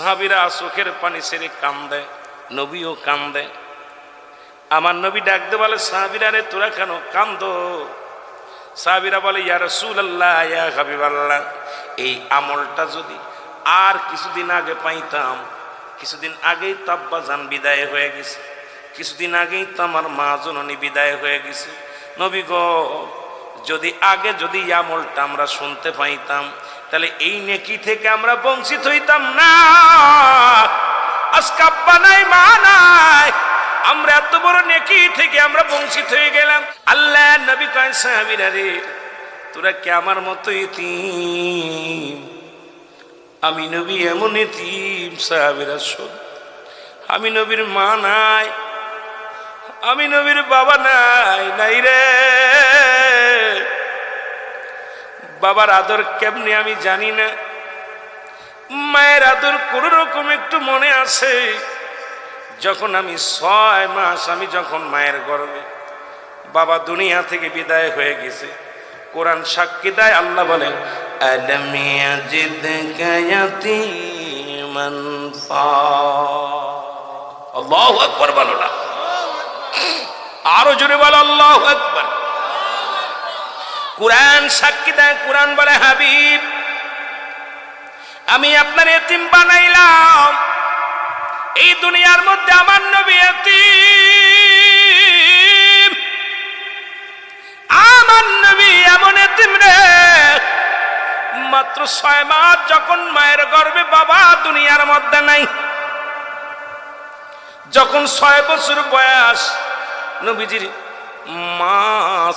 সাহাবীরা চোখের পানি ছেড়ে কান্দে, নবীও কান্দে। আমার নবী ডাকতে বলে, সাহাবীরা রে তোরা কেন কান্দো? সাহাবীরা বলে, ইয়া রাসূলুল্লাহ, ইয়া হাবিবাল্লাহ, এই আমলটা যদি আর কিছুদিন আগে পাইতাম। কিছুদিন আগেই তো আব্বাজান বিদায় হয়ে গেছে, কিছুদিন আগেই তো আমার মা জননী বিদায় হয়ে গেছে। নবী গো, যদি আগে যদি এই আমলটা আমরা শুনতে পাইতাম, তাহলে এই নেকি থেকে আমরা বঞ্চিত হইতাম না। আজকে আব্বা নাই, মা নাই, আমরা এত বড় নেকি থেকে আমরা বঞ্চিত হয়ে গেলাম। আল্লাহ নবী কয়, সাহাবীরা রে তোরা কি আমার মতো ইতিম? আমি নবী এমন ইতিম, সাহাবীরা শোন, আমি নবীর মা নাই, আমি নবীর বাবা নাই, নাই রে। বাবার আদর কেমনে আমি জানি না, মায়ের আদর কোন রকম একটু মনে আছে। যখন আমি 6 মাস আমি যখন মায়ের গর্ভে, বাবা দুনিয়া থেকে বিদায় হয়ে গেছে। কোরআন সাক্ষী দেয়, আল্লাহ বলেন, আলাম ইয়াজিদকা ইয়াতীমান আল্লাহু আকবার বলো না, আরো জোরে বলো আল্লাহু আকবার। কোরআন সাক্ষী দেয়, কোরআন বলে, হাবিব আমি আপনার এতিম বানাইলাম। এই দুনিয়ার মধ্যে আমার নবী এতিম, আমার নবী এমন এতিম রে, মাত্র 6 মাস যখন মায়ের গর্ভে, বাবা দুনিয়ার মধ্যে নাই। যখন 6 বছর বয়স, নবীজির মা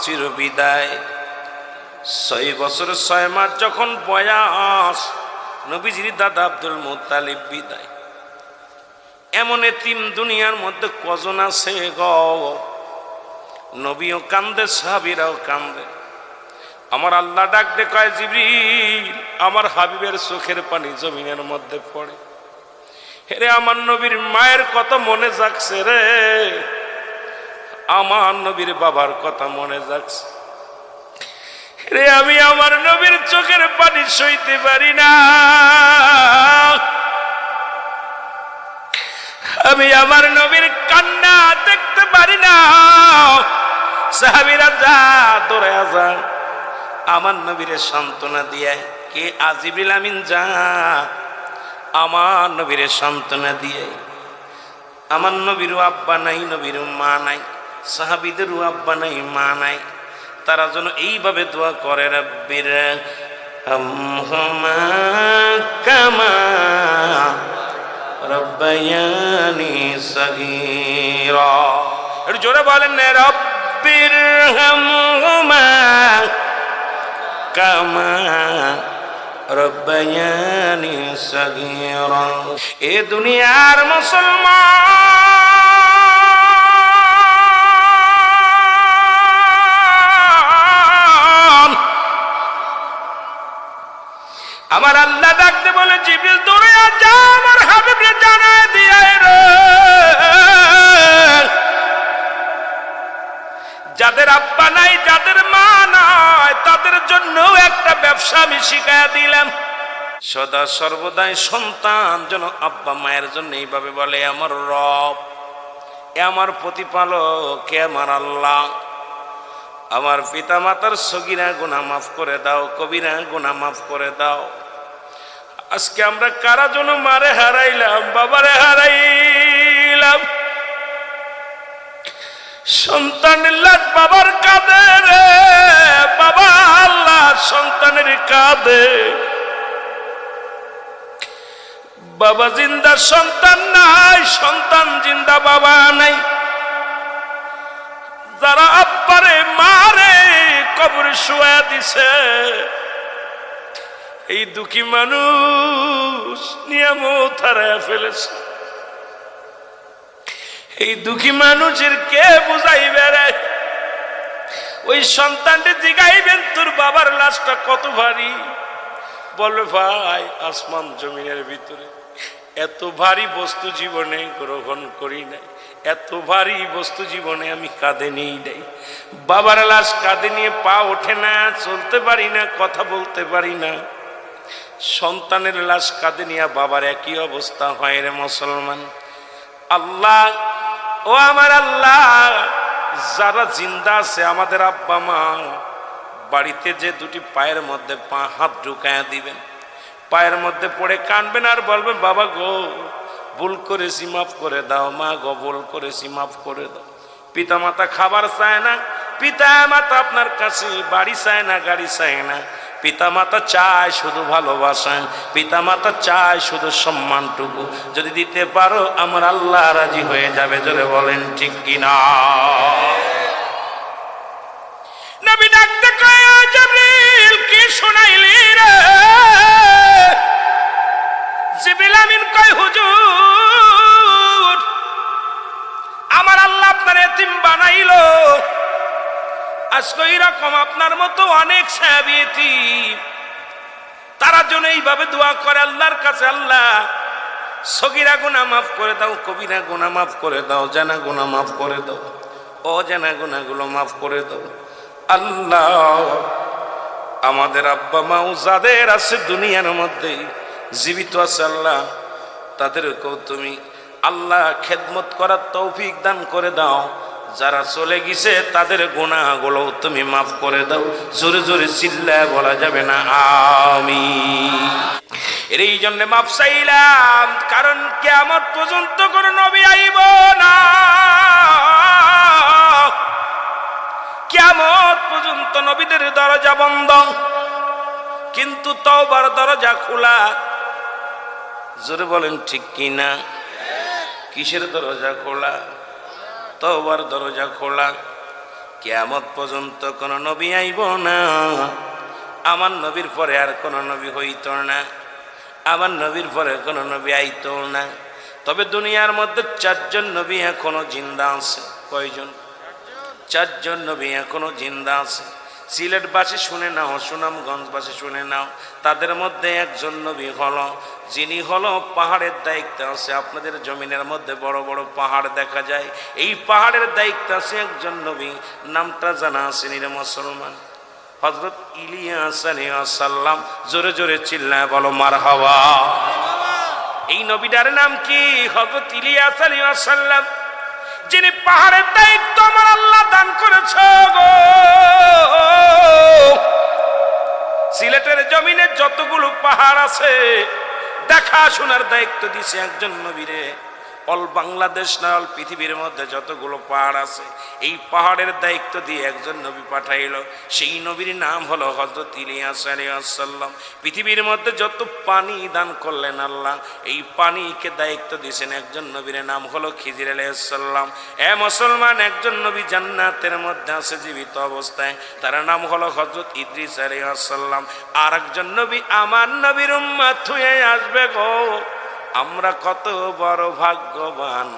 চির বিদায়। 6 বছর 6 মাস যখন বয়স, নবীজির দাদা আব্দুল মুত্তালিব বিদায়। এমন এতিম দুনিয়ার মধ্যে কজন আছে গো? নবীও কান্দে, সাহাবীরাও কান্দে। আমার আল্লাহ ডাক দে কয়, জিবরিল, আমার হাবিবের চোখের পানি জমিনের মধ্যে পড়ে। হেরে আমার নবীর মায়ের কত মনে যাচ্ছে রে, আমার নবীর বাবার কথা মনে যাচ্ছে রে। আমি আমার নবীর চোখের পানি সইতে পারি না, আমি আমার নবীর কান্না দেখতে পারি না। সাহাবীরা যা দৌড়ে যা, আমার নবীরে সান্ত্বনা দিয়ে, কে জিবরিল আমিন যা আমার নবীরে সান্ত্বনা দিয়ে। আমার নবীরও আব্বা নাই, নবীরও মা নাই, সাহাবীদেরও আব্বা নাই, মা নাই। তারা যেন এইভাবে দোয়া করে, রব্বির হামহুমা কামা রব্বায়ানি সগীরা। একটু জোরে বলেন না, রব্বির হামহুমা কামা রব্বায়ানি সগীরা। এ দুনিয়ার মুসলমান, আমার আল্লাহ ডাকতে বলে, জিবরিল দৌড়ে যা আমার হাবিবরে জানায় দিয়ে রে, যাদের আব্বা নাই, যাদের মা নাই, তাদের জন্য একটা ব্যবসা আমি শিখাইয়া দিলাম। সদা সর্বদাই সন্তান যেন আব্বা মায়ের জন্য এইভাবে বলে, আমার রব, এ আমার প্রতিপালক, কে আমার আল্লাহ, আমার পিতা মাতার সগীরা গুনাহ মাফ করে দাও, কবিরা গুনাহ মাফ করে দাও। আজকে আমরা কারা জন্য মারে হারাইলাম, বাবারে হারাইলাম। সন্তানের লাশ বাবার কাঁদে রে, বাবা আল্লাহ সন্তানের কাঁদে। বাবা জিন্দা, সন্তান নাই, সন্তান জিন্দা, বাবা নাই। যারা আব্বারে মারে কবরে শুয়া দিছে, এই দুঃখী মানুষ নিয়ামত হারায়া ফেলেছে। এই দুঃখী মানুষের কে বুঝাইবে রে? ওই সন্তানটি জিগাইবেন, তোর বাবার লাশটা কত ভারী? বলবে, ভাই আসমান জমিনের ভিতরে এত ভারী বস্তু জীবনে গ্রহণ করি নাই, এত ভারী বস্তু জীবনে আমি কাঁধে নিই নাই। বাবার লাশ কাঁধে নিয়ে পা ওঠে না, চলতে পারি না, কথা বলতে পারি না। সন্তানের লাশ কাঁধে নিয়ে বাবার একই অবস্থা হয় রে মুসলমান। আল্লাহ, ও আমার আল্লাহ, যারা জিন্দা আছে আমাদের আব্বা মা, বাড়িতে যে দুটি পায়ের মধ্যে হাত ঢুকায়া দিবেন, পায়ের মধ্যে পড়ে কাঁদবেন আর বলবেন, বাবা গো ভুল করেছি মাফ করে দাও, মা গো ভুল করেছি মাফ করে দাও। পিতা মাতা খাবার চায় না, পিতা মাতা আপনার কাছে বাড়ি চায় না, গাড়ি চায় না, পিতা মাতা চায় শুধু ভালোবাসা, পিতা মাতা চায় শুধু সম্মানটুকু। যদি দিতে পারো আমার আল্লাহ রাজি হয়ে যাবে। জোরে বলেন ঠিক কিনা? নবী ডাকতে কয়, জিবরিল কি শোনাইলি রে? জিবরিল আমিন কয়, হুজুর আমার আল্লাহ আপনার এতিম বানাইলো, আজকে এরকম আপনার মতো অনেক সাহাবী এতিম, তারা জন্য এইভাবে দোয়া করে আল্লাহর কাছে, আল্লাহ সগীরা গুনাহ মাফ করে দাও, কবিরা গুনাহ মাফ করে দাও, জানা গুনাহ মাফ করে দাও, অজানা গুনাহগুলো মাফ করে দাও। আল্লাহ আমাদের আব্বা মাও যাদের আছে দুনিয়ার মধ্যে জীবিত আছে, আল্লাহ তাদেরকেও তুমি আল্লাহ খেদমত করার তৌফিক দান করে দাও। যারা চলে গেছে তাদের গুনাহগুলো তুমি মাফ করে দাও। জোরে জোরে চিল্লায় বলা যাবে না আমিন। এই জন্য মাফ চাইলাম, কারণ কিয়ামত পর্যন্ত কোন নবী আইব না, কিয়ামত পর্যন্ত নবীদের দরজা বন্ধ, কিন্তু তওবার দরজা খোলা। জোরে বলেন ঠিক কিনা? কিসের দরজা খোলা? তওবার দরজা খোলা। কিয়ামত পর্যন্ত কোন নবী আইব না, আমার নবীর পরে আর কোন নবী হইত না, আমার নবীর পরে কোন নবী আইত না। তবে দুনিয়ার মধ্যে 4 জন নবী এখনো জিন্দা আছে। কয়জন? 4 জন নবী এখনো জিন্দা আছে। সিলেটবাসী শুনে নাও, সুনামগঞ্জবাসী শুনে নাও, তাদের মধ্যে একজন নবী হলো, যিনি হলো পাহাড়ের দায়িত্বে আছে। আপনাদের জমিনের মধ্যে বড় বড় পাহাড় দেখা যায়, এই পাহাড়ের দায়িত্বে আছে একজন নবী, নামটা জানা আছে নিরে মুসলমান? হযরত ইলিয়াস আলাইহিস সালাম। জোরে জোরে চিল্লায় বলো মারহাবা। এই নবীটার নাম কি? হযরত ইলিয়াস আলাইহিস সালাম, যিনি পাহাড়ের দায়িত্ব আমার আল্লাহ দান করেছে গো। সিলেটের জমিনে যতগুলো পাহাড় আছে দেখাশোনার দায়িত্ব দিছে একজন নবীরে। অল বাংলাদেশ না, অল পৃথিবীর মধ্যে যতগুলো পাহাড় আছে এই পাহাড়ের দায়িত্ব দিয়ে একজন নবী পাঠাইল। সেই নবীর নাম হলো হযরত ইলিয়াস আলাইহিস সালাম। পৃথিবীর মধ্যে যত পানি দান করলেন আল্লাহ, এই পানিকে দায়িত্ব দিয়েছেন একজন নবীর নাম হলো খিজির আলাইহিস সালাম। এ মুসলমান, একজন নবী জান্নাতের মধ্যে আছে জীবিত অবস্থায়, তার নাম হলো হযরত ইদ্রিস আলাইহিস সালাম। আর একজন নবী আমার নবীর উম্মত হয়ে আসবে গো। আমরা কত বড় ভাগ্যবান,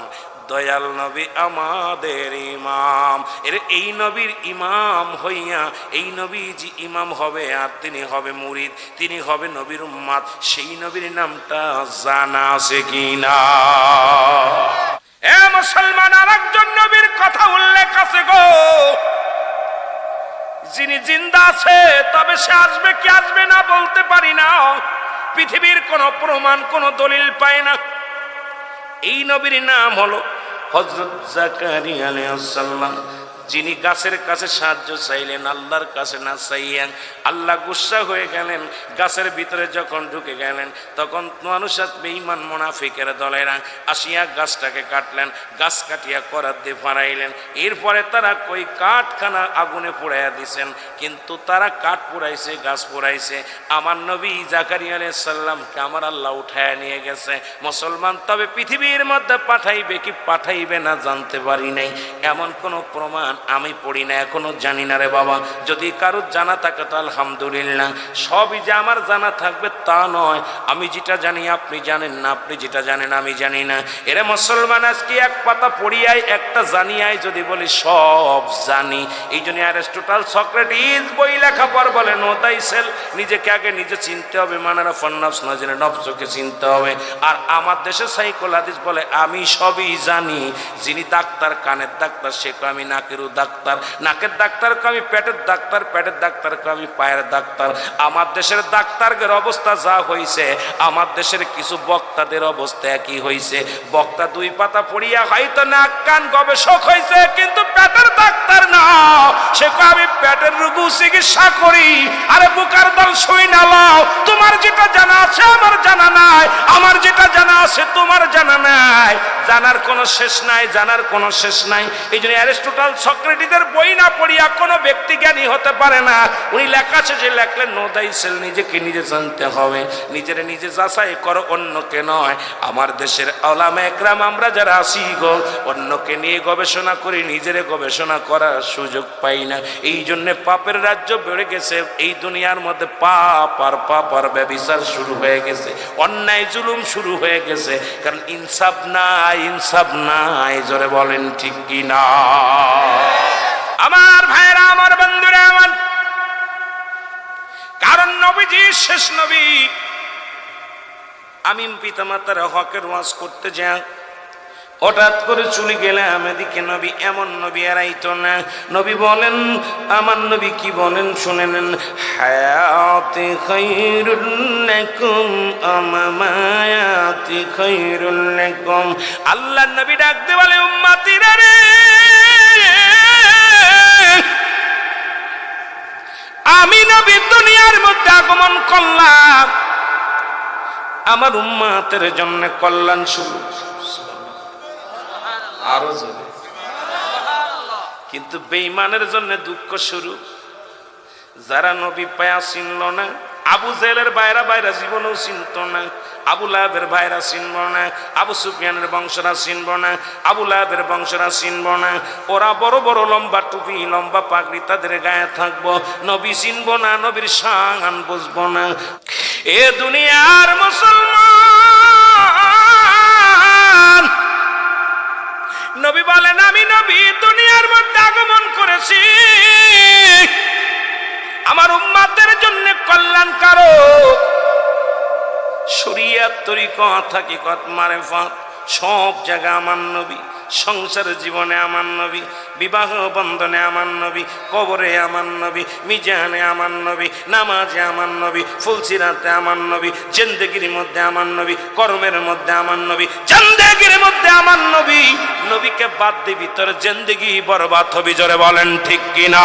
দয়াল নবী আমাদের ইমাম। এই নবীর ইমাম হইয়া এই নবীজি ইমাম হবে, আর তিনি হবে মুরিদ, তিনি হবে নবীর উম্মত। সেই নবীর নামটা জানা আছে কিনা? এ মুসলমান, আর একজন নবীর কথা উল্লেখ আছে গো, যিনি জিন্দা আছে, তবে সে আসবে কি আসবে না বলতে পারি না, পৃথিবীর কোন প্রমাণ কোন দলিল পায় না। এই নবীর নাম হলো হযরত জাকারিয়া আলাইহিস সালাম, যিনি গাছের কাছে সাহায্য চাইলেন, আল্লাহর কাছে না চাইয়া আল্লাহ গুসা হয়ে গেলেন। গাছের ভিতরে যখন ঢুকে গেলেন তখন মানুষ বেঈমান মুনাফিকের দলেরা আসিয়া গাছটাকে কাটলেন, গাছ কাটিয়া করাত দিয়ে ফাড়াইলেন। এরপরে তারা কই কাঠখানা আগুনে পোড়াইয়া দিছেন, কিন্তু তারা কাঠ পোড়াইছে, গাছ পোড়াইছে, আমার নবী জাকারিয়া আলাইহিস সালামকে আমার আল্লাহ উঠায় নিয়ে গেছে। মুসলমান, তবে পৃথিবীর মধ্যে পাঠাইবে কি পাঠাইবে না জানতে পারি নাই, এমন কোনো প্রমাণ আমি পড়ি না, এখনো জানি না রে বাবা। যদি কারোর জানা থাকে তো আলহামদুলিল্লাহ। সবই যে আমার জানা থাকবে তা নয়, আমি যেটা জানি আপনি জানেন না, আপনি যেটা জানেন আমি জানি না। এরে মুসলমান, আজকে এক পাতা পড়িয়াই একটা জানিয়াই যদি বলি সব জানি। এই জন্য অ্যারিস্টটল সক্রেটিস বই লেখা পর বলে নো দাই সেল, নিজেকে আগে নিজে চিনতে হবে, মানারা ফন্নাফস না জেনে নফসকে চিনতে হবে। আর আমার দেশে সাইকোল হাদিস বলে আমি সবই জানি। যিনি ডাক্তার, কানের ডাক্তার, সে আমি নাকের শুধু ডাক্তার, নাকের ডাক্তার কয় আমি পেটের ডাক্তার, পেটের ডাক্তার কয় আমি পায়ের ডাক্তার। আমার দেশের ডাক্তারদের অবস্থা যা হইছে, আমার দেশের কিছু বক্তাদের অবস্থা একই হইছে। বক্তা 2 পাতা পড়িয়া হয়তো নাক কান গবেষক হইছে, কিন্তু পেটের ডাক্তার না। সে কয় আমি পেটের রোগী চিকিৎসা করি। আরে বুকার দল শুই না লাও, তোমার যেটা জানা আছে আমার জানা নাই, আমার যেটা জানা আছে তোমার জানা নাই। জানার কোনো শেষ নাই, জানার কোনো শেষ নাই। এই জন্য অ্যারিস্টটল সক্রেটিসের বই না পড়িয়া কোনো ব্যক্তি জ্ঞানী হতে পারে না। উনি লেখা আছে যে লেখলেন নো দাই সেল, নিজেকে নিজে জানতে হবে, নিজের নিজে যাচাই করো, অন্যকে নয়। আমার দেশের ওলামা একরাম আমরা যারা আছি গো, অন্যকে নিয়ে গবেষণা করি, নিজের গবেষণা করার সুযোগ পাই না। এই জন্য পাপের রাজ্য বেড়ে গেছে এই দুনিয়ার মধ্যে। পাপ আর পাপ আর ব্যভিচার শুরু হয়ে গেছে, অন্যায় জুলুম শুরু হয়ে গেছে। কারণ ইনসাফ নাই, ইনসাফ নাই। জোরে বলেন ঠিক কি না? আমার ভাইরা, আমার বন্ধুরা আমার, কারণ নবীজি শেষ নবী। আমি পিতামাতার হকের ওয়াজ করতে যাই, হঠাৎ করে চলে গেলাম এদিকে নবী, এমন নবী এরাইতো না। নবী বলেন, আমার নবী কি বলেন শুনে নেন, হায়াতি খায়রুল লাকুম আমামায়াতি খায়রুল লাকুম। আল্লাহর নবী ডাক দিয়ে বলে, উম্মতিরা রে, আমি নবী দুনিয়ার মধ্যে আগমন করলাম আমার উম্মতের জন্য কল্যাণ শুরু, আরো জোরে, কিন্তু বেঈমানের জন্য দুঃখ শুরু। যারা নবী পায়া চিনল না, আবু জেহেলের ভাইরা ভাইরা জীবনেও চিনত না, আবু লাহাবের ভাইরা চিনব না, আবু সুফিয়ানের বংশরা চিনব না, আবু লাহাবের বংশরা চিনব না। ওরা বড় বড় লম্বা টুপি, লম্বা পাগড়ি তাদের গায়ে থাকবো, নবী চিনব না, নবীর শান বুঝবো না। এ দুনিয়ার মুসলমান, নবী বলেন, আমি নবী দুনিয়ার মধ্যে আগমন করেছি আমার উম্মতের জন্য কল্যাণকারক। শরীয়ত, তরিকত, হাকিকত, মারেফত সব জায়গা আমার নবী। সংসার জীবনে আমার নবী, বিবাহ বন্ধনে আমার নবী, কবরে আমার নবী, মিজানে আমার নবী, নামাজে আমার নবী, ফুলসিরাতে আমার নবী, জিন্দেগির মধ্যে আমার নবী, কর্মের মধ্যে আমার নবী, জিন্দেগির মধ্যে আমার নবী। নবীকে বাদ দিবি তোর জিন্দেগি বরবাদ হবে। জোরে বলেন ঠিক কিনা?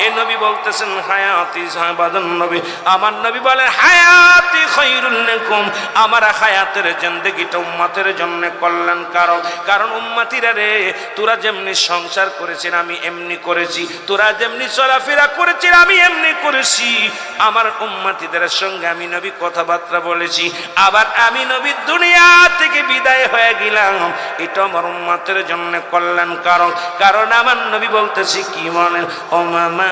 এই নবী বলতেছেন হায়াতি সাহাবাদান নবী, আমার নবী বলেন হায়াতি খায়রুল লাকুম, আমার হায়াতের জিন্দেগিটা উম্মতের জন্য কল্যাণকারক। কারণ উম্মতিরা রে, তোরা যেমনি সংসার করেছিস আমি এমনি করেছি, তোরা যেমনি চলাফেরা করেছিস আমি এমনি করেছি। আমার উম্মতিদের সঙ্গে আমি নবী কথাবার্তা বলেছি, আবার আমি নবী দুনিয়া থেকে বিদায় হয়ে গেলাম, এটা আমার উম্মতের জন্য কল্যাণকারক। কারণ আমার নবী বলতেছি কি বলেন, ও মামা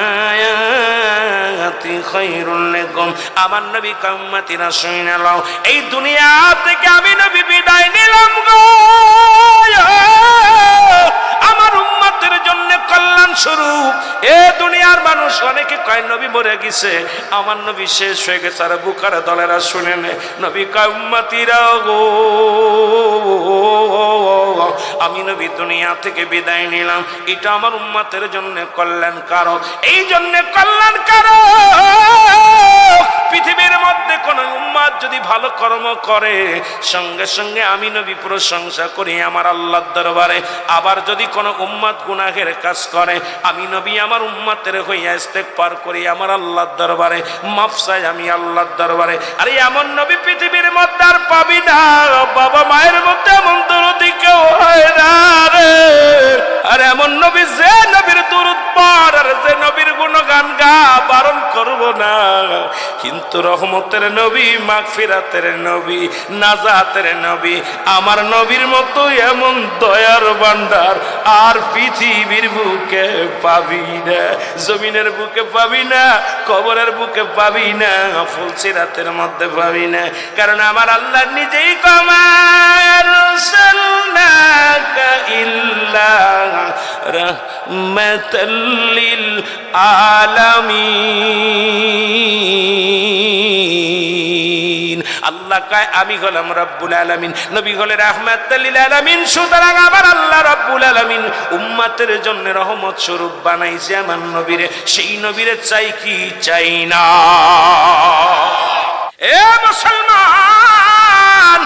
আমার নবী উম্মতিরা শুনে নাও, এই দুনিয়া থেকে আমি নবী বিদায় নিলাম গো, আমার উম্মতের জন্য কল্যাণ স্বরূপ। এ দুনিয়ার মানুষ অনেকে কয় নবী মরে গেছে, আমার নবী শেষ হয়ে গেছে। আর বুকার দলেরা শুনে নে, নবী কয় উম্মতিরা গো, আমি নবী দুনিয়া থেকে বিদায় নিলাম, এটা আমার উম্মতের জন্য কল্যাণকারক। এই জন্য কল্যাণকারক, পৃথিবীর মধ্যে কোন উম্মত যদি ভালো কর্ম করে সঙ্গে সঙ্গে আমি নবী প্রশংসা করি আমার আল্লাহর দরবারে। আবার যদি কোন উম্মত গুনাহের কাজ করে আমি নবী আমার উম্মতের হইয়া ইস্তেগফার করি আমার আল্লাহর দরবারে, মাফ চাই আমি আল্লাহর দরবারে। আরে এমন নবী পৃথিবীর মধ্যে আর পাবি না, বাবা মায়ের মধ্যে এমন দরদি কেউ হয় না রে। আর এমন নবী, যে নবীর দুরূদ পড় আর যে নবীর গুণগান গা, বারণ করব না, কিন্তু রহমতের নবী, মাগফিরাতের নবী, নাজাতের নবী, আমার নবীর মতো এমন দয়ার ভান্ডার আর পৃথিবীর বুকে পাবি না, জমিনের বুকে পাবি না, কবরের বুকে পাবি না, ফুলসিরাতের মধ্যে পাবি না। কারণ আমার আল্লাহ নিজেই কমাল সাল্লাকা ইল্লা রাহমাতাল লিল আলামিন। আল্লাহ আল্লাহ কয় আমি হলাম রব্বুল আলামিন, নবী হলেন রাহমাতুল লিল আলামিন। সুতরাং আমার আল্লাহ রব্বুল আলামিন উম্মতের জন্য রহমত স্বরূপ বানাইছে আমার নবীরে, সেই নবীরে চাই কি চাই না? এ মুসলমান,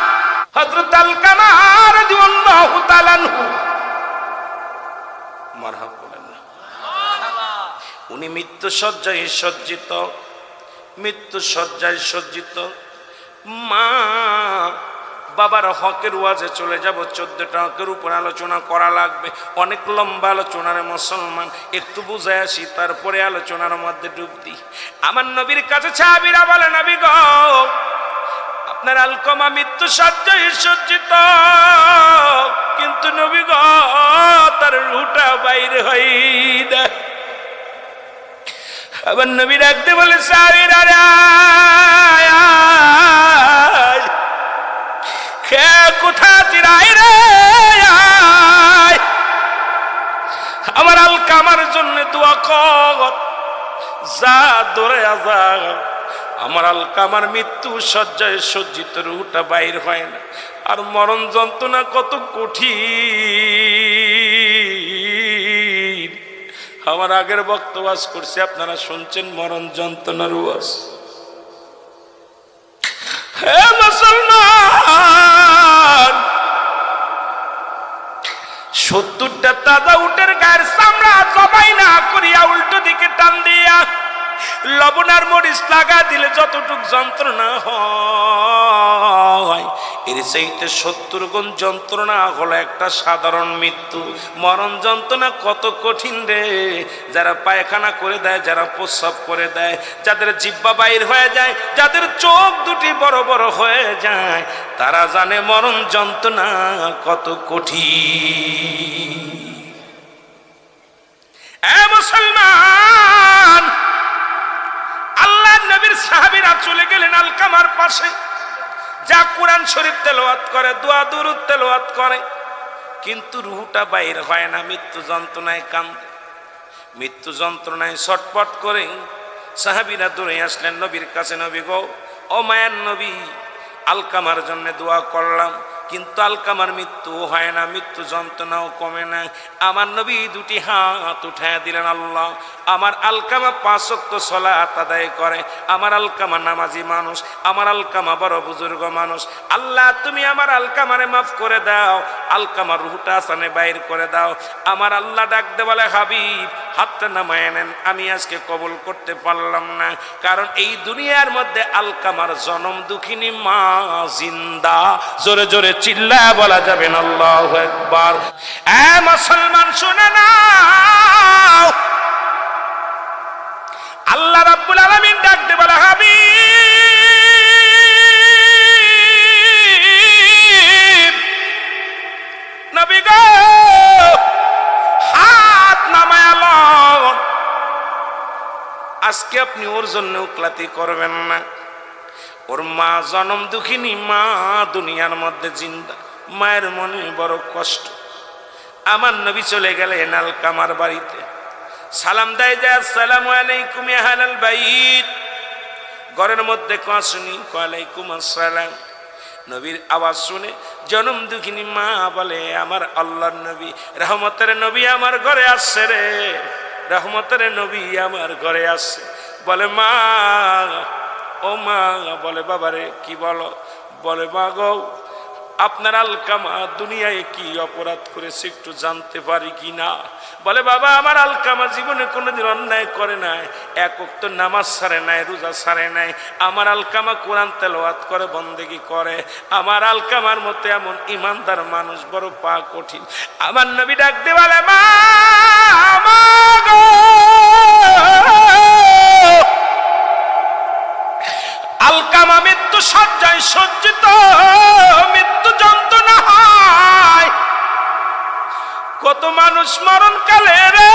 হযরত আলকামা রাদিয়াল্লাহু তাআলা আনহু, মারহাবা বলেন না, উনি মৃত্যু শয্যায় সজ্জিত, মৃত্যু শয্যায় সজ্জিত। মা বাবার হকের ওয়াজে চলে যাব, 14টা হকের উপর আলোচনা করা লাগবে, অনেক লম্বা আলোচনার মুসলমান, একটু বুঝাই আসি তারপরে আলোচনার মধ্যে ডুব দিই। আমার নবীর কাছে সাহাবীরা বলে, নবী গো, আপনার আলকামা মৃত্যু শয্যায় সজ্জিত, কিন্তু নবী গো তার রূহটা বাইরে হয় না। আবার নবী ডাকতে বলে, সাহাবীরা কোথা চিরাই রে, আমার আলকামার জন্য দোয়া কর, যা দৌড়ে যা, আমার আলকামার মৃত্যু শয্যায় সজ্জিত, রূহটা বাইর হয় না। আর মরণ যন্ত্রণা কত কঠিন, আমার আগের বক্তব্য করছে, আপনারা শুনছেন মরণ যন্ত্রণার ওয়াজ। হে মুসলমান, 70টা তাজা উটের গায়ের চামড়া জবাই না করিয়া উল্টো দিকে টান দিয়া লবণ আর মরিচ লাগা দিলে যতটুক যন্ত্রণা হয়, এর চাইতে 70 গুণ যন্ত্রণা হলো একটা সাধারণ মৃত্যু। মরণ যন্ত্রণা কত কঠিন রে! যারা পায়খানা করে দেয়, যারা প্রস্রাব করে দেয়, যাদের জিহ্বা বাইর হয়ে যায়, যাদের চোখ দুটি বড় বড় হয়ে যায়, তারা জানে মরণ যন্ত্রণা কত কঠিন। এ মুসলমান, আল্লাহ নবীর সাহাবীরা চলে গেলেন আলকামার পাশে, যা কোরআন শরীফ তেলাওয়াত করে, দোয়া দুরূদ তেলাওয়াত করে, কিন্তু রূহটা বাইর হয় না, মৃত্যু যন্ত্রণায় কান্দে, মৃত্যু যন্ত্রণায় ছটপট করে সাহাবীরা দৌড়ে আসলেন নবীর কাছে। নবী গো, ও মায়ার নবী, আলকামার জন্য দোয়া করলাম, কিন্তু আলকামার মৃত্যু হয় না, মৃত্যু যন্ত্রণাও কমে না। আমার নবী দুটি হাত উঠায় দিলেন, আল্লাহ, আমার আলকামা 5 ওয়াক্ত সালাত আদায় করে, আমার আলকামা নামাজি মানুষ, আমার আলকামা বড় বুজুর্গ মানুষ, আল্লাহ তুমি আমার আলকামারে মাফ করে দাও, আলকামার রূহটা আসানে বাইর করে দাও। আমার আল্লাহ ডাকতে বলে, হাবিব হাতটা নামায় নেন, আমি আজকে কবুল করতে পারলাম না, কারণ এই দুনিয়ার মধ্যে আলকামার জনম দুঃখিনী মা জিন্দা। জোরে জোরে চিল্লায় বলা যাবে না আল্লাহু আকবার। এ মুসলমান শুনে নাও, আল্লাহ রাব্বুল আলামিন ডাকতে বলে, হাবিব নবী গো, হাত নামায় লন, আজকে আপনি ওর জন্য উকলাতি করবেন না। ওর মা জনম দুঃখিনী মা দুনিয়ার মধ্যে জিন্দা, মায়ের মনে বড় কষ্ট। আমার নবী চলে গেলেন আলকামার বাড়িতে, সালাম দেয় যে, আসসালামু আলাইকুম ইয়া আহলাল বাইত। ঘরের মধ্যে কোয়া শুনি, ওয়ালাইকুম আসসালাম। নবীর আওয়াজ শুনে জনম দুঃখিনী মা বলে, আমার আল্লাহর নবী, রহমতের নবী আমার ঘরে আসছে রে, রহমতের নবী আমার ঘরে আসছে। বলে, মা, ও মা। বলে, বাবারে কি বলো? বলে, মা গো, আপনার আলকামা দুনিয়ায় কি অপরাধ করেছে একটু জানতে পারি কি না? বলে, বাবা, আমার আলকামা জীবনে কোনোদিন অন্যায় করে নাই, এক ওয়াক্ত নামাজ ছাড়ে নাই, রোজা ছাড়ে নাই, আমার আলকামা কোরআন তেলাওয়াত করে, বন্দেগী করে, আমার আলকামার মতো এমন ইমানদার মানুষ বড় পা কঠিন। আমার নবী ডাক দিয়ে বলে, মা গো, আলকামা মৃত্যু শয্যায় সজ্জিত, মৃত্যু যন্ত্রণা হয়, কত মানুষ মরণ কালে রে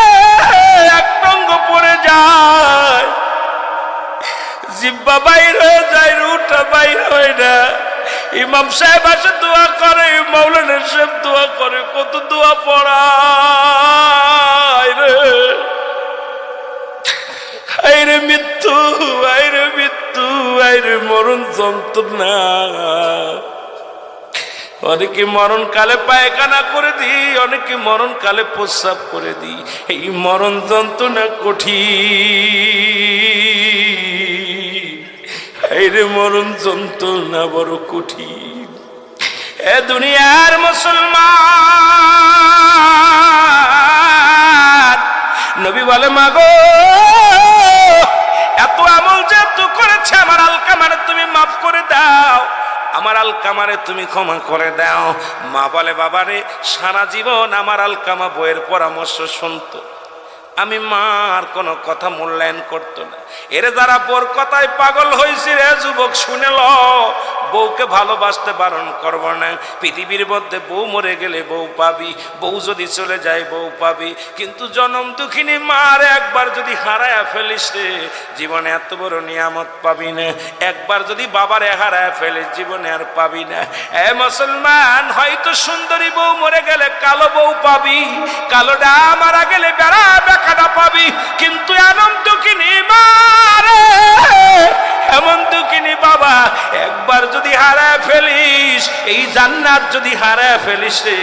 এক টঙ্গ পড়ে যায়, জিহ্বা বাইর হয়ে যায়, রূহটা বাইর হয় না। ইমাম সাহেব আসে দোয়া করে, মাওলানা সাহেব দোয়া করে, কত দোয়া পড়ায় রে। আইরে মৃত্যু, আইরে মৃত্যু, আইরে মরণ যন্ত্রণা। অনেকে মরণকালে পায়খানা করে দিই, অনেকে মরণকালে প্রস্রাব করে দিই। এই মরণ যন্ত্রণা কঠিন, আইরে মরণ যন্ত্রণা বড় কঠিন। এ দুনিয়ার মুসলমান, নবী বলে মাগো এত আমল যেহেতু করেছে আমার আলকামারে তুমি মাফ করে দাও, আমার আলকামারে তুমি ক্ষমা করে দাও। মা বলে বাবারে সারা জীবন আমার আলকামা বইয়ের পরামর্শ শুনতো, আমি মার কোনো কথা মূল্যায়ন করতো না। এরে যারা বোর কথায় পাগল হয়েছে রে যুবক শুনে ল, বউকে ভালোবাসতে বারণ করব না। পৃথিবীর মধ্যে বউ মরে গেলে বউ পাবি, বউ যদি চলে যায় বউ পাবি, কিন্তু জনম দুঃখিনী মার একবার যদি হারায়া ফেলিস রে জীবনে এত বড় নিয়ামত পাবি না। একবার যদি বাবারে হারায়া ফেলিস জীবনে আর পাবি না। এ মুসলমান, হয়তো সুন্দরী বউ মরে গেলে কালো বউ পাবি, কালোটা মারা গেলে বেড়া বেকাটা পাবি, কিন্তু এমন দুঃখিনী মারে, এমন দুঃখিনী বাবা একবার যদি হারায় ফেলিস, এই জান্নাত যদি হারায় ফেলিস রে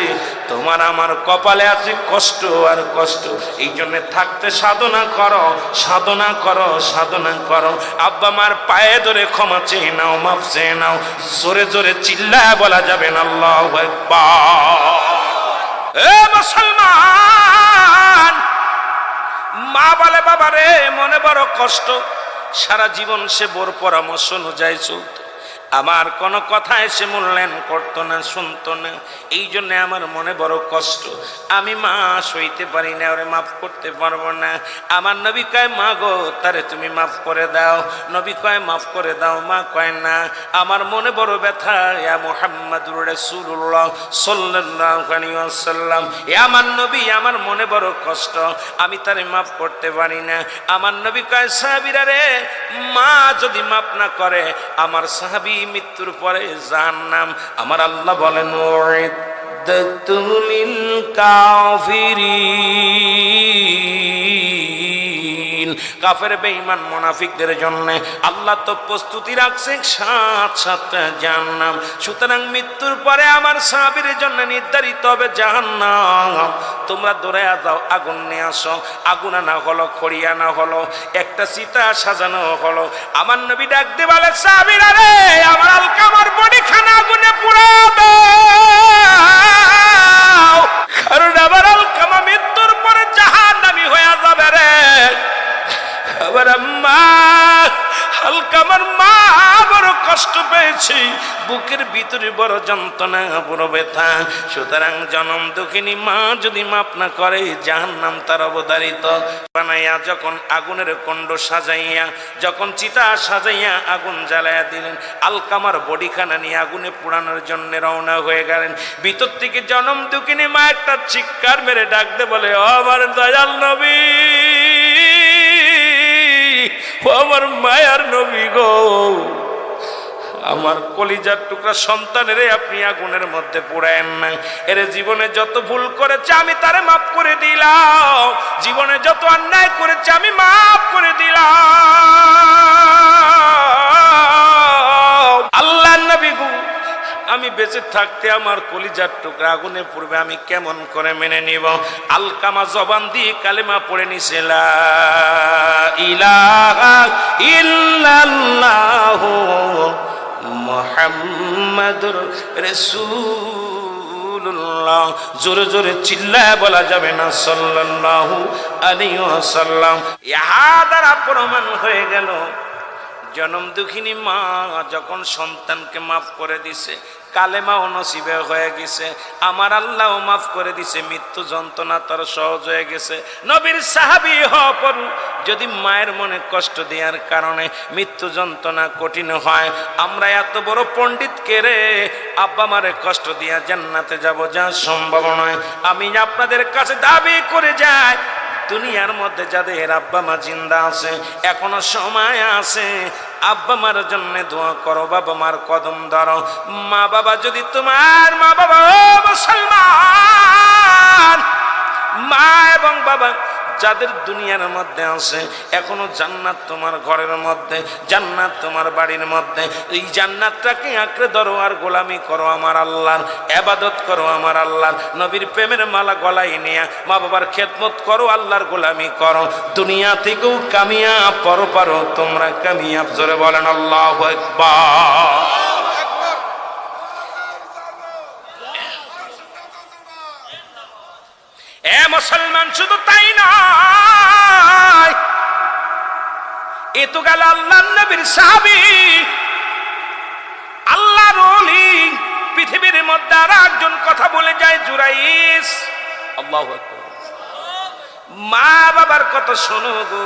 তোমার আমার কপালে আছে কষ্ট আর কষ্ট। এই জন্য থাকতে সাধনা করো, সাধনা করো, সাধনা করো। আব্বা মার পায়ে ধরে ক্ষমা চেয়ে নাও, মাফ চেয়ে নাও। জোরে জোরে চিল্লায় বলা যাবে না আল্লাহু আকবার। এ মুসলমান, মা বলে বাবা রে মনে বড় কষ্ট, সারা জীবন সে বোর পরামর্শ অনুযায়ী চলত, আমার কোনো কথা এসে মূল্যায়ন করতো না, শুনতো না। এই জন্য আমার মনে বড় কষ্ট, আমি মা সইতে পারি না, ওরে মাফ করতে পারবো না। আমার নবী কয় মা গো তারে তুমি মাফ করে দাও। নবী কয় মাফ করে দাও, মা কয় না। আমার মনে বড় ব্যথা, ইয়া মুহাম্মাদুর রাসূলুল্লাহ সাল্লাল্লাহু আলাইহি ওয়াসাল্লাম, এ আমার নবী, আমার মনে বড় কষ্ট, আমি তারে মাফ করতে পারি না। আমার নবী কয় সাহাবীরা রে, মা যদি মাফ না করে আমার সাহাবী মৃত্যুর পরে জাহান্নাম। আমার আল্লাহ বলেন উইদ্দাতুল লিল কাফিরিন, কাফের বেঈমান মুনাফিকদের জন্য আল্লাহ তো প্রস্তুতি রাখছে 7 জাহান্নাম। সুতরাং মৃত্যুর পরে আমার সাহাবীর জন্য নির্ধারিত হবে জাহান্নাম। তোমরা দৌড়াইয়া যাও, আগুন নিয়ে আসো। আগুন আনা হলো, খড়িয়া না হলো, একটা চিতা সাজানো হলো। আমার নবী ডাক দিয়ে বলে সাহাবীরা রে, আমার আলকামার বডি খানা আগুনে পুড়াবে, কারণ আমার আলকামা মৃত্যুর পরে জাহান্নামী হয়ে যাবে রে। আবার আম্মা আলকামার মা বড় কষ্ট পেয়েছি, বুকের ভিতরে বড় যন্ত্রণা, বড় ব্যথা। সুতরাং জনম দুঃখিনী মা যদি মাপ না করে জাহান্নাম তার অবধারিত। বানাইয়া যখন আগুনের কুণ্ড সাজাইয়া, যখন চিতা সাজাইয়া আগুন জ্বালাইয়া দিলেন, আলকামার বডিখানা নিয়ে আগুনে পোড়ানোর জন্য রওনা হয়ে গেলেন। ভিতর থেকে জনম দুঃখিনী মা একটা চিৎকার মেরে ডাকতে বলে, ও আমার দয়াল নবী, ও আমার মায়ার নবী গো, আমার কলিজার টুকরা সন্তানের আপনি আগুনের মধ্যে পোড়ায়েন না। এর জীবনে যত ভুল করেছে আমি তারে মাফ করে দিলাম, জীবনে যত অন্যায় করেছে আমি মাফ করে দিলাম। আল্লাহর নবী গো, আমি বেঁচে থাকতে আমার কলিজার টুকরা আগুনে পড়বে, আমি কেমন করে মেনে নিব? আলকামা জবান দিয়ে কালেমা পড়ে নিছে, লা ইলাহা ইল্লাল্লাহু মুহাম্মাদুর রাসূলুল্লাহ। জোরে জোরে চিল্লায় বলা যাবে না সাল্লাল্লাহু আলাইহি ওয়াসাল্লাম। ইহা দ্বারা প্রমাণ হয়ে গেল জনম দুঃখিনী মা যখন সন্তানকে মাফ করে দিছে, কালেমাও নসিবে হয়ে গেছে, আমার আল্লাহও মাফ করে দিছে, মৃত্যু যন্ত্রণা তার সহজ হয়ে গেছে। নবীর সাহাবী হওয়ার পর যদি মায়ের মনে কষ্ট দেওয়ার কারণে মৃত্যু যন্ত্রণা কঠিন হয়, আমরা এত বড় পণ্ডিত কে রে আব্বা মারে কষ্ট দিয়া জান্নাতে যাব, যা সম্ভব নয়। আমি আপনাদের কাছে দাবি করে যাই, দুনিয়ার মধ্যে যাদের আব্বা মা জিন্দা আছে, এখনো সময় আছে, আব্বা মার জন্য দোয়া করো, বাবা মার কদম ধরো। মা বাবা যদি তোমার মা বাবা মুসলমান, মা এবং বাবা যাদের দুনিয়ার মধ্যে আছে এখনো জান্নাত তোমার ঘরের মধ্যে, জান্নাত তোমার বাড়ির মধ্যে, এই জান্নাতটাকে আঁকড়ে ধরো আর গোলামি করো আমার আল্লাহর, ইবাদত করো আমার আল্লাহর, নবীর প্রেমের মালা গলায় নিয়ে মা বাবার খেদমত করো, আল্লাহর গোলামি করো, দুনিয়া থেকেও কামিয়াব পরপারও তোমরা কামিয়াব। জোরে বলেন আল্লাহু আকবার। এ মুসলমান, শুধু তাই নয়, এ তো গেল আল্লাহর নবীর সাহাবী, আল্লাহর ওলি। পৃথিবীর মধ্যে আর একজন কথা বলে যায়, জুরাইস। আল্লাহু আকবার। মা বাবার কথা শোনো গো,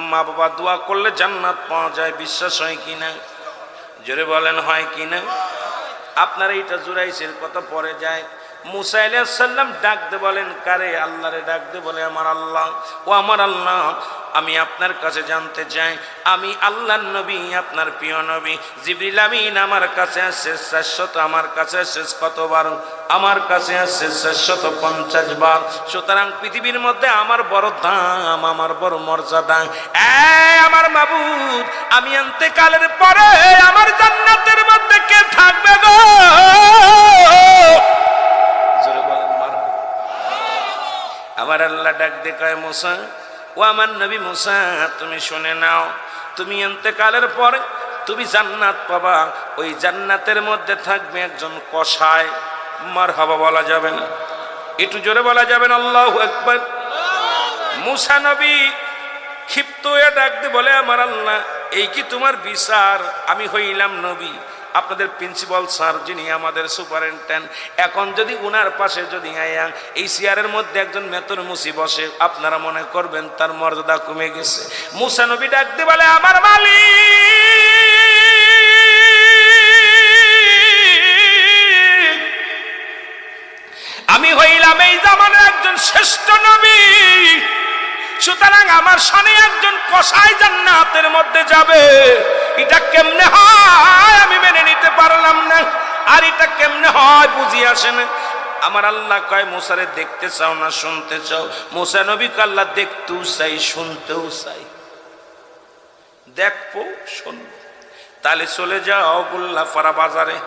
মা বাবা দোয়া করলে জান্নাত পাওয়া যায়, বিশ্বাস হয় কিনা? জোরে বলেন হয় কিনা? আপনারা এইটা জুরাইসের কথা পড়ে যায়। মুসা আলাইহিস সালাম ডাকতে বলেন কারে? আল্লাহরে ডাকতে বলে আমার আল্লাহ, ও আমার আল্লাহ, আমি আপনার কাছে জানতে চাই, আমি আল্লাহর নবী, আপনার প্রিয় নবী জিবরিল আমিন আমার কাছে আসছে 400, আমার কাছে আসছে কতবার? আমার কাছে আসছে 450 বার। সুতরাং পৃথিবীর মধ্যে আমার বড় দাম, আমার বড় মর্যাদা। আমার মাবুদ, আমি ইন্তেকালের পরে আমার জান্নাতের মধ্যে কে থাকবে গো? আমার আল্লাহ ডাক দেখায়, মুসা, ও আমার নবী মুসা, তুমি শুনে নাও, তুমি ইন্তেকালের পরে তুমি জান্নাত পাবা, ওই জান্নাতের মধ্যে থাকবে একজন কসাই। মারহাবা বলা যাবে না? একটু জোরে বলা যাবে না? আল্লাহু আকবার। মুসা নবী ক্ষিপ্ত হয়ে ডাকতে বলে আমার আল্লাহ, এই কি তোমার বিচার? আমি হইলাম নবী, আপনাদের প্রিন্সিপাল স্যার, যিনি আমাদের সুপারিনটেন্ডেন্ট, এখন যদি উনার পাশে যদি আয়া এই চেয়ারের মধ্যে একজন মেতর মুসি বসে, আপনারা মনে করবেন তার মর্যাদা কমে গেছে। মুসা নবী ডাকতে বলে আমার মালিক, আমি হইলাম এই জামানার একজন শ্রেষ্ঠ নবী, সুতরাং আমার সামনে একজন কসাই জান্নাতের মধ্যে যাবে, এটা কেমনে হয় আমি মেনে নিতে পারলাম না। আর এটা কেমনে হয় বুঝি আসে না। আমার আল্লাহ কয়, মুসারে দেখতে চাও না শুনতে চাও? মুসা নবীকে আল্লাহ দেখতেও চাই, শুনতেও চাই। দেখবো, শুনবো। তাহলে চলে যাও গোল্লাপাড়া বাজারে,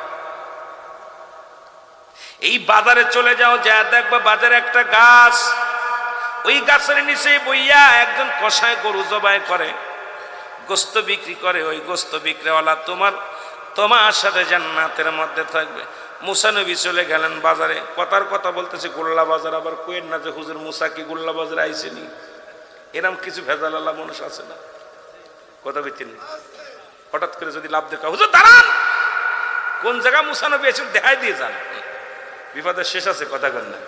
এই বাজারে চলে যাও, যা দেখবা বাজারে একটা গাছ, ওই গাছের নিচে বইয়া একজন কসাই গরু জবাই করে, গোস্ত বিক্রি করে। ওই গোস্ত বিক্রিওয়ালা তোমার সাথে জান্নাতের মধ্যে থাকবে। মুসা নবী চলে গেলেন বাজারে। কথার কথা বলতেছে গোল্লা বাজার, আবার কোয়েন না যে হুজুর মুসা কি গোল্লা বাজারে আইসেনি? এরম কিছু ভেজালাল্লা মানুষ আছে না? কথা বলতেন, হঠাৎ করে যদি লাভ দেখা, হুজুর দাঁড়ান, কোন জায়গা মুসা নবী এসে দেখাই দিয়ে যান, বিপদের শেষ আছে। কথা কন না?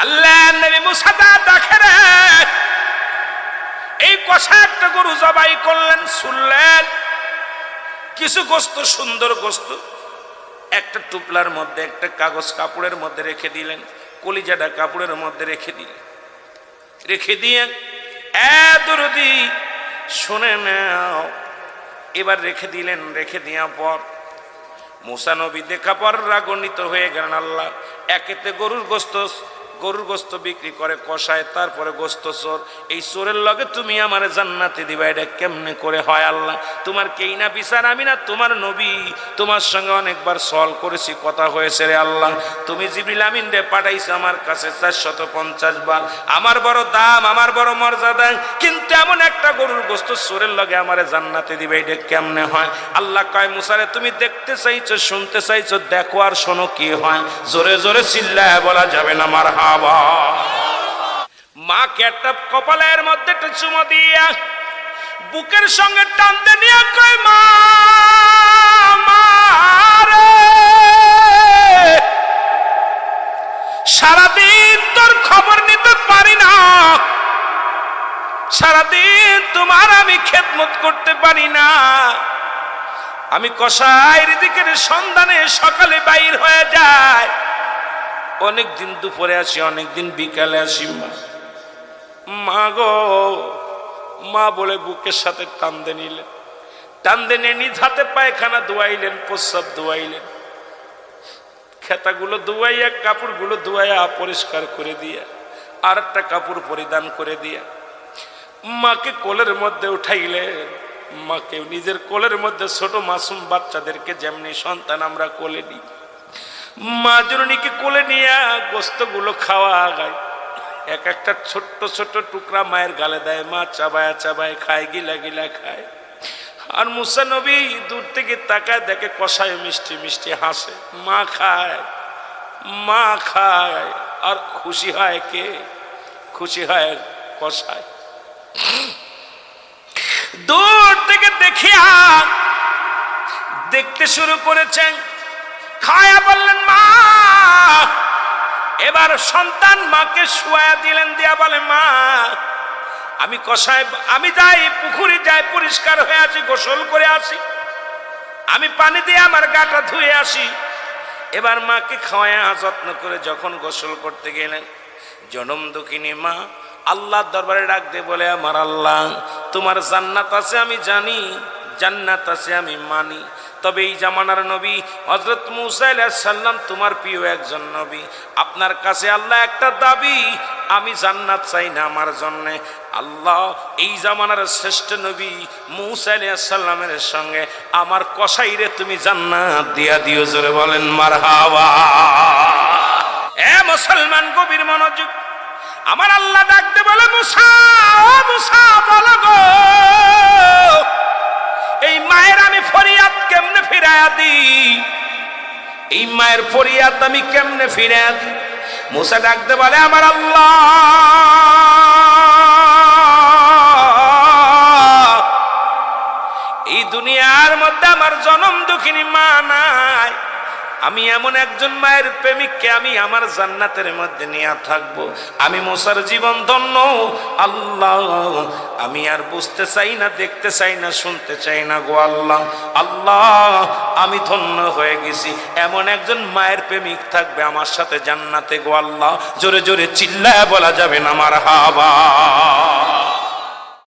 আল্লাহ নবী মুসা দেখে রে, এই কষা একটা গরু জবাই করলেন, শুনলেন কিছু গোস্ত, সুন্দর গোস্ত, একটা টুপলার মধ্যে, একটা কাগজ কাপড়ের মধ্যে রেখে দিলেন, কলিজাটা কাপড়ের মধ্যে রেখে দিলেন, রেখে দিয়ে দরদি শুনে নাও, এবার রেখে দিলেন। রেখে দেওয়ার পর মুসা নবী দেখা পর রাগান্বিত হয়ে গেলেন। আল্লাহ, একেতে গরুর গোস্ত বিক্রি করে কষায়, তারপরে গোস্ত চোর, এই চোরের লগে তুমি আমার জান্নাতে দিবা, এটা কেমনে করে হয়? আল্লাহ, তোমার কেই না বিচার, আমি না তোমার নবী, তোমার সঙ্গে অনেকবার সল করেছি, কথা হয়েছে রে আল্লাহ, তুমি জিবরিল আমিন রে পাঠাইছো আমার কাছে 450 বার, আমার বড় দাম, আমার বড় মর্যাদা, কিন্তু এমন একটা গরুর গোস্ত চোরের লগে আমার জান্নাতে দিবা, এটা কেমনে হয়? আল্লাহ কয়, মুসারে তুমি দেখতে চাইছো, শুনতে চাইছো, দেখো আর শোনো কি হয়। জোরে জোরে চিল্লায় বলা যাবে না মারহাবা। মা একটা কপালের মধ্যে একটা চুমো দিয়া বুকের সঙ্গে টানতে নিয়ে কয়, মা সারাদিন তোর খবর নিতে পারি না, সারাদিন তোমার আমি খেদমত করতে পারি না, আমি কসাই রিজিকের সন্ধানে সকালে বাইর হয়ে যায়, অনেকদিন দুপুরে আসি, অনেকদিন বিকালে আসি। মা গো, মা বলে বুকের সাথে টানতে নিলেন, টানতে নিয়ে নিজ হাতে পায়খানা ধোয়াইলেন, প্রস্রাব ধোয়াইলেন, খেতাগুলো ধোয়াইয়া, কাপড়গুলো ধোয়াইয়া পরিষ্কার করে দিয়া আর একটা কাপড় পরিধান করে দিয়া মাকে কোলের মধ্যে উঠাইলেন। মাকে নিজের কোলের মধ্যে ছোট মাসুম বাচ্চাদেরকে যেমনি সন্তান আমরা কোলে নিই, মা জননীকে কোলে নিয়ে গোস্তগুলো খাওয়া আগায়, এক একটা ছোট্ট ছোট্ট টুকরা মায়ের গালে দেয়, মা চাবায়া চাবায় খায়, গিলা গিলা খায়। আর মুসা নবী দূর থেকে তাকায়, দেখে কষায় মিষ্টি মিষ্টি হাসে, মা খায়, মা খায়। আর খুশি হয় কে? খুশি হয় কষায়। দূর থেকে দেখিয়া দেখতে শুরু করেছেন, খায়া বললেন মা। এবার সন্তান মাকে শুয়ায়া দিলেন, দিয়া বলে মা আমি কষায়, আমি যাই পুকুরে যাই, পরিষ্কার হয়ে আসি, গোসল করে আসি, আমি পানি দিয়ে আমার গাটা ধুয়ে আসি। এবার মাকে খাওয়ায়া যত্ন করে যখন গোসল করতে গেলেন, জনম দুঃখিনী মা আল্লাহর দরবারে ডাক দিয়ে বলে, আমার আল্লাহ তোমার জান্নাত আছে আমি জানি, জান্নাত আছে আমি মানি, তবে এই জামানার নবী হযরত মুসা আলাইহিস সালাম তোমার প্রিয় একজন নবী, আপনার কাছে আল্লাহ একটা দাবি, আমি জান্নাত চাই না আমার জন্য। আল্লাহ এই জামানার শ্রেষ্ঠ নবী মুসা আলাইহিস সালামের সঙ্গে আমার কসাইরে তুমি জান্নাত দিয়া দিও। জোরে বলেন মারহাবা। এ মুসলমান গভীর মনোযোগ, আমার আল্লাহ ডাকতে বলে, মুসা ও মুসা বলো গো, এই মায়ের আমি ফরিয়াদ কেমনে ফিরাইয়া দিই, এই মায়ের ফরিয়াদ আমি কেমনে ফিরাইয়া দিই? মুসা ডাকতে বলে, আমার আল্লাহ এই দুনিয়ার মধ্যে আমার জনম দুঃখিনী মা নাই, আমি এমন একজন মায়ের প্রেমিককে আমি আমার জান্নাতের মধ্যে নিয়ে থাকবো। আমি মুসার জীবন ধন্য। আল্লাহ আমি আর বুঝতে চাই না, দেখতে চাই না, শুনতে চাই না গো আল্লাহ। আল্লাহ আমি ধন্য হয়ে গেছি, এমন একজন মায়ের প্রেমিক থাকবে আমার সাথে জান্নাতে গো আল্লাহ। জোরে জোরে চিল্লায় বলা যাবে না মারহাবা।